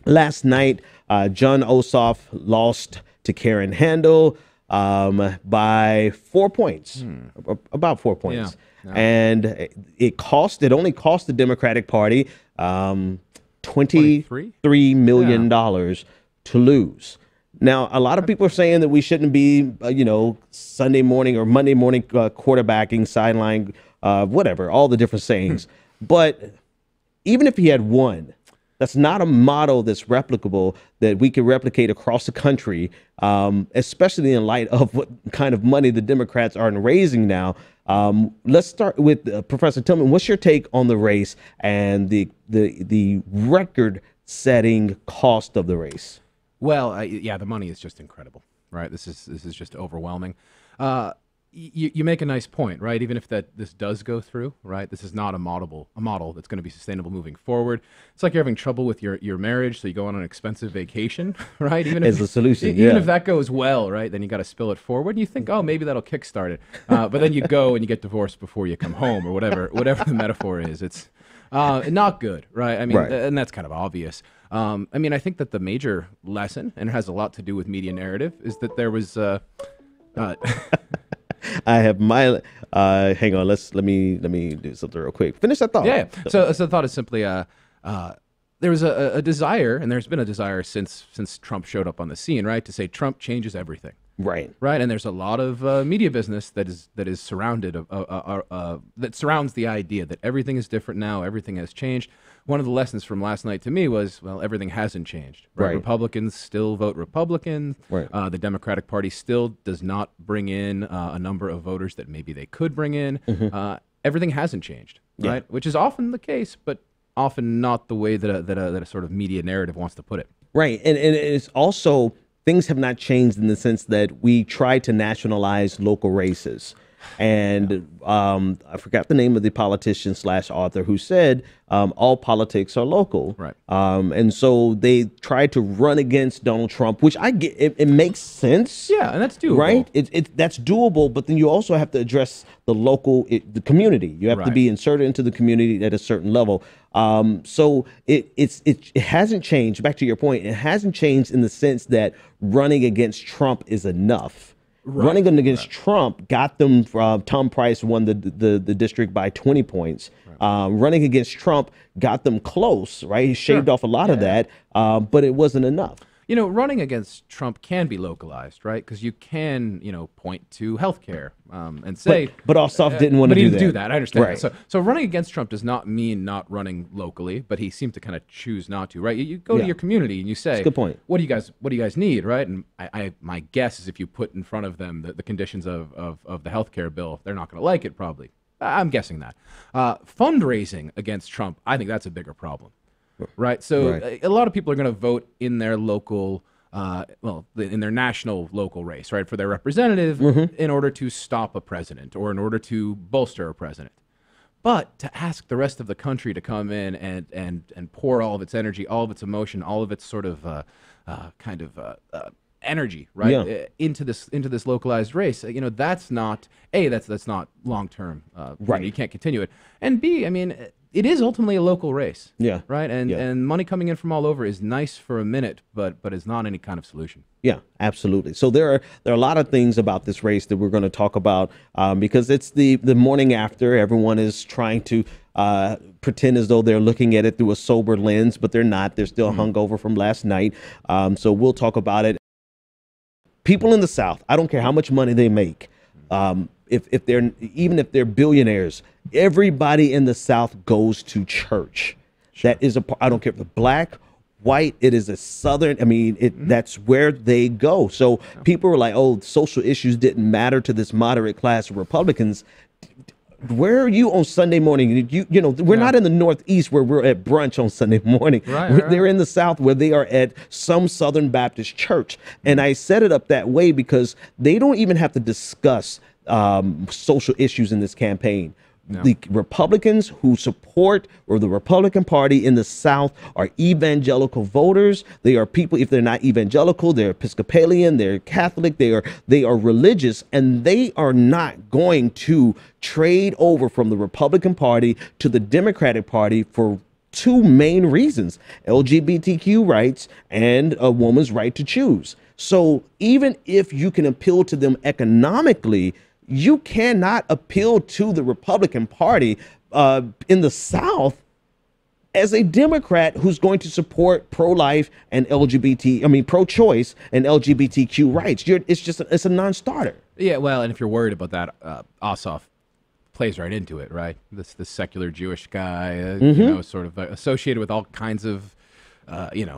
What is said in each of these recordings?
Last night, John Ossoff lost to Karen Handel by 4 points, about 4 points. Yeah. And it only cost the Democratic Party $23 million to lose. Now, a lot of people are saying that we shouldn't be, Sunday morning or Monday morning quarterbacking, sideline, whatever, all the different sayings. But even if he had won, that's not a model that's replicable that we can replicate across the country, especially in light of what kind of money the Democrats are raising now. Let's start with Professor Tillman. What's your take on the race and the record-setting cost of the race? Well, yeah, the money is just incredible, right? This is just overwhelming. You make a nice point, right? Even if this does go through, right? This is not a model that's going to be sustainable moving forward. It's like you're having trouble with your marriage, so you go on an expensive vacation, right? Even as a solution, even if that goes well, right? Then you got to spill it forward. And you think, oh, maybe that'll kickstart it, but then you go and you get divorced before you come home, or whatever the metaphor is. It's not good, right? I mean, and that's kind of obvious. I mean, I think that the major lesson, and it has a lot to do with media narrative, is that there was. I have my hang on. Let me do something real quick. Finish that thought. Yeah. So the thought is simply there was a desire, and there's been a desire since Trump showed up on the scene, right, to say Trump changes everything. Right. And there's a lot of media business that is surrounded that surrounds the idea that everything is different now, everything has changed. One of the lessons from last night to me was, well, everything hasn't changed. Right. Republicans still vote Republican. Right. The Democratic Party still does not bring in a number of voters that maybe they could bring in. Everything hasn't changed, right? Which is often the case, but often not the way that a sort of media narrative wants to put it. Right. And it's also, things have not changed in the sense that we try to nationalize local races. And I forgot the name of the politician / author who said all politics are local. Right. And so they tried to run against Donald Trump, which I get. It makes sense. Yeah, and that's doable. Right. That's doable. But then you also have to address the local, the community. You have to be inserted into the community at a certain level. So it hasn't changed. Back to your point, it hasn't changed in the sense that running against Trump is enough. Running against Trump got them. Tom Price won the district by 20 points. Running against Trump got them close. Right, he shaved off a lot of that, but it wasn't enough. You know, running against Trump can be localized, right? Because you can, point to healthcare and say. But Ossoff didn't want to do that. But he didn't do that. I understand. Right. So running against Trump does not mean not running locally, but he seemed to kind of choose not to, right? You go to your community and you say, that's a good point. What do you guys need, right? And my guess is if you put in front of them the conditions of the healthcare bill, they're not going to like it probably. I'm guessing that. Fundraising against Trump, I think that's a bigger problem. Right. So a lot of people are going to vote in their local, in their national local race, right, for their representative in order to stop a president or in order to bolster a president. But to ask the rest of the country to come in and pour all of its energy, all of its emotion, all of its sort of energy, right, into this localized race, that's not that's not long term. You can't continue it. And B, I mean, it is ultimately a local race. Yeah. Right. And money coming in from all over is nice for a minute, but is not any kind of solution. Yeah, absolutely. So there are a lot of things about this race that we're going to talk about because it's the morning after. Everyone is trying to pretend as though they're looking at it through a sober lens, but they're not. They're still hungover from last night. So we'll talk about it. People in the South, I don't care how much money they make. If they're billionaires, everybody in the South goes to church. That is I don't care if they're black, white, it is a Southern. I mean, that's where they go. So people were like, oh, social issues didn't matter to this moderate class of Republicans. Where are you on Sunday morning? We're not in the Northeast where we're at brunch on Sunday morning. They're in the South where they are at some Southern Baptist church. And I set it up that way because they don't even have to discuss social issues in this campaign. The Republicans who support or the Republican Party in the South are evangelical voters. They are people, if they're not evangelical, they're Episcopalian, they're Catholic, they are religious, and they are not going to trade over from the Republican Party to the Democratic Party for two main reasons: LGBTQ rights and a woman's right to choose. So even if you can appeal to them economically, you cannot appeal to the Republican Party in the South as a Democrat who's going to support pro-life and pro-choice and LGBTQ rights. It's a non-starter. Yeah, well, and if you're worried about that, Ossoff plays right into it, right? This secular Jewish guy, sort of associated with all kinds of,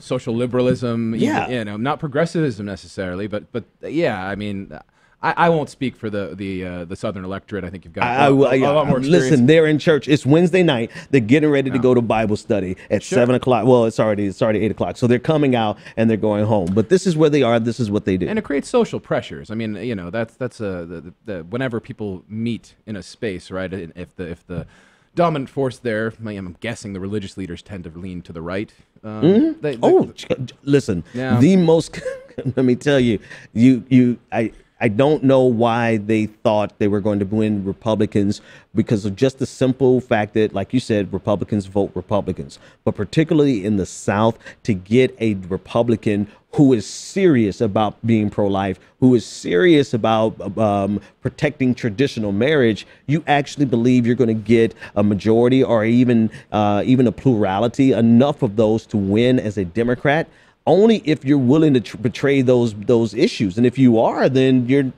social liberalism. Yeah, not progressivism necessarily, but yeah, I mean, I won't speak for the Southern electorate. I think you've got a lot more experience. Listen, they're in church. It's Wednesday night. They're getting ready to go to Bible study at 7 o'clock. Well, it's already 8 o'clock. So they're coming out and they're going home. But this is where they are. This is what they do. And it creates social pressures. I mean, that's whenever people meet in a space, right? If the dominant force there, I'm guessing the religious leaders tend to lean to the right. Listen, yeah. The most. Let me tell you, I don't know why they thought they were going to win Republicans, because of just the simple fact that, like you said, Republicans vote Republicans. But particularly in the South, to get a Republican who is serious about being pro-life, who is serious about protecting traditional marriage, you actually believe you're going to get a majority or even a plurality, enough of those to win as a Democrat. Only if you're willing to betray those issues. And if you are, then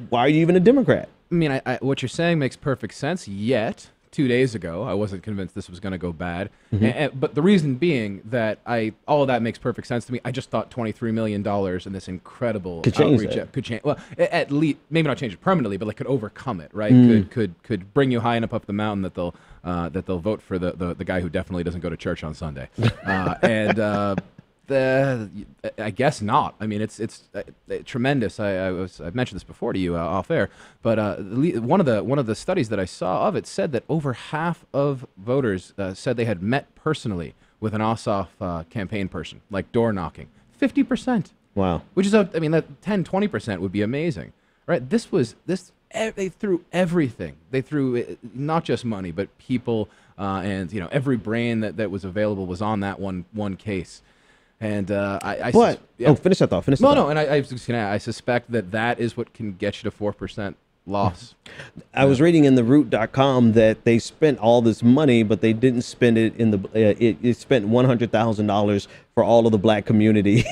why are you even a Democrat? I mean, what you're saying makes perfect sense, yet 2 days ago, I wasn't convinced this was going to go bad. Mm-hmm. But the reason being that all of that makes perfect sense to me. I just thought $23 million in this incrable outreach could change. Well, at least, maybe not change it permanently, but could overcome it, right? Could bring you high enough up the mountain that they'll vote for the guy who definitely doesn't go to church on Sunday. I guess not. I mean, it's tremendous. I've mentioned this before to you off air, but one of the studies that I saw of it said that over half of voters said they had met personally with an Ossoff campaign person, like door knocking. 50%. Wow. Which is that 10-20% would be amazing, right? They threw everything. They threw not just money, but people, and every brain that was available was on that one case. And finish that thought. No, and I suspect that is what can get you to 4% loss. I was reading in theroot.com that they spent all this money, but they didn't spend it it spent $100,000 for all of the black community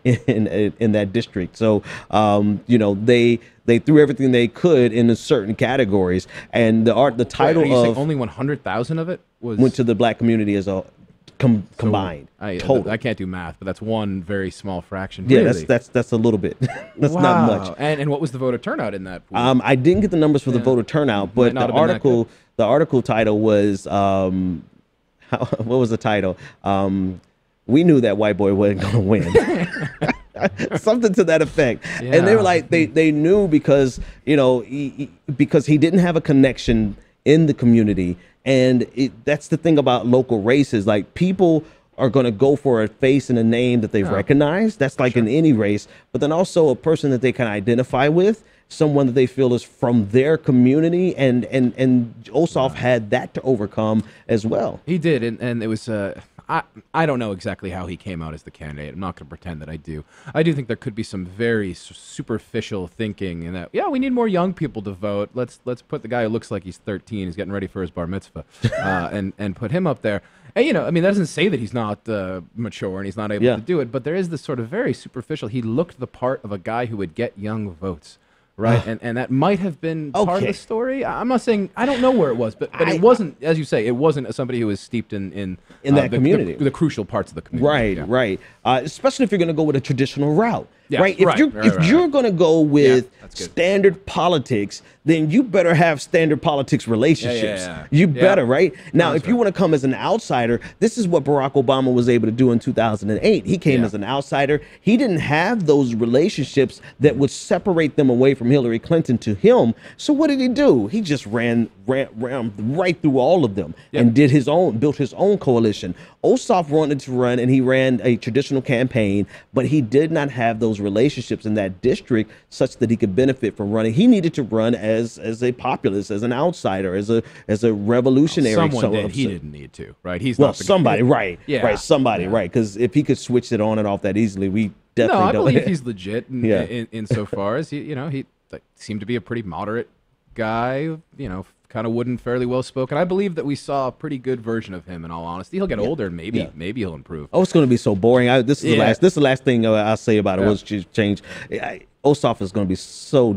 in that district. So they threw everything they could into certain categories, and the title of only 100,000 of it went to the black community as a combined. Total. I can't do math, but that's one very small fraction. Yeah, really. that's a little bit. That's not much. And what was the voter turnout in that pool? I didn't get the numbers for the voter turnout, but the article title was what was the title? We knew that white boy wasn't going to win. Something to that effect. Yeah. And they were like, they knew because because he didn't have a connection in the community. And that's the thing about local races. Like, people are going to go for a face and a name that they've recognized. That's like in any race. But then also a person that they can identify with, someone that they feel is from their community. And Ossoff had that to overcome as well. He did. And it was I don't know exactly how he came out as the candidate. I'm not going to pretend that I do. I do think there could be some very superficial thinking in that, we need more young people to vote. Let's put the guy who looks like he's 13, he's getting ready for his bar mitzvah, and put him up there. And, that doesn't say that he's not mature and he's not able to do it, but there is this sort of very superficial, he looked the part of a guy who would get young votes. Right, and that might have been part of the story. I'm not saying, I don't know where it was, but it wasn't, as you say, it wasn't somebody who was steeped in that community, the crucial parts of the community. Right. Especially if you're going to go with a traditional route. Yes, right. If you're going to go with standard politics, then you better have standard politics relationships. You better, right? Now, if you want to come as an outsider, this is what Barack Obama was able to do in 2008. He came as an outsider. He didn't have those relationships that would separate them away from Hillary Clinton to him. So what did he do? He just ran right through all of them and built his own coalition. Ossoff wanted to run, and he ran a traditional campaign, but he did not have those those relationships in that district such that he could benefit from running. He needed to run as a populist, as an outsider, as a revolutionary. Someone did. He didn't need to, right? He's well, not the somebody, guy. right? Yeah. Right, somebody, Yeah. right? Because if he could switch it on and off that easily, we definitely No, I don't. believe he's legit Yeah. in so far as he like, seemed to be a pretty moderate guy, kind of wooden, fairly well spoken. I believe that we saw a pretty good version of him. In all honesty, he'll get older and maybe he'll improve. Oh, it's going to be so boring. This is the last thing I'll say about it. Was change. Ossoff is going to be so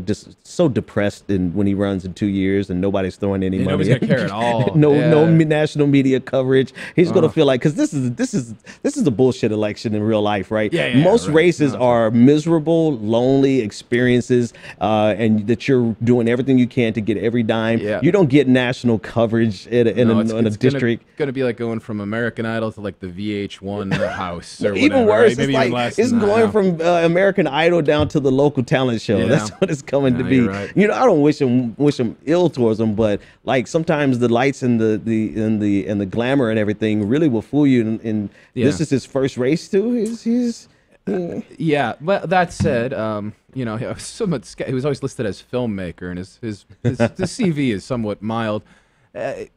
depressed when he runs in 2 years and nobody's throwing any money. Nobody's going to care at all. No national media coverage. He's going to feel like, because this is a bullshit election in real life, right? Most races are miserable, lonely experiences, and that you're doing everything you can to get every dime. You don't get national coverage in a district. It's going to be like going from American Idol to like the VH1 house or even whatever, worse, right? Maybe it's even like less it's than that, going from American Idol down to the local talent show. That's what it's coming to be. Right. I don't wish him ill towards him, but like sometimes the lights and the glamour and everything really will fool you. And this is his first race too. He's But that said, he was always listed as filmmaker, and his CV is somewhat mild.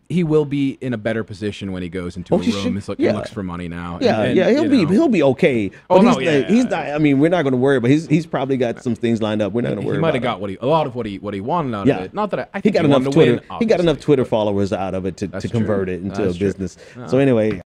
He will be in a better position when he goes into a room. He looks for money now. He'll be okay. Oh, but no, he's not. I mean, we're not going to worry. But he's probably got some things lined up. We're not going to worry. He might about have got a lot of what he wanted out of it. Not that I think he got enough Twitter. Win, he got enough Twitter followers out of it to convert it into a business. So anyway,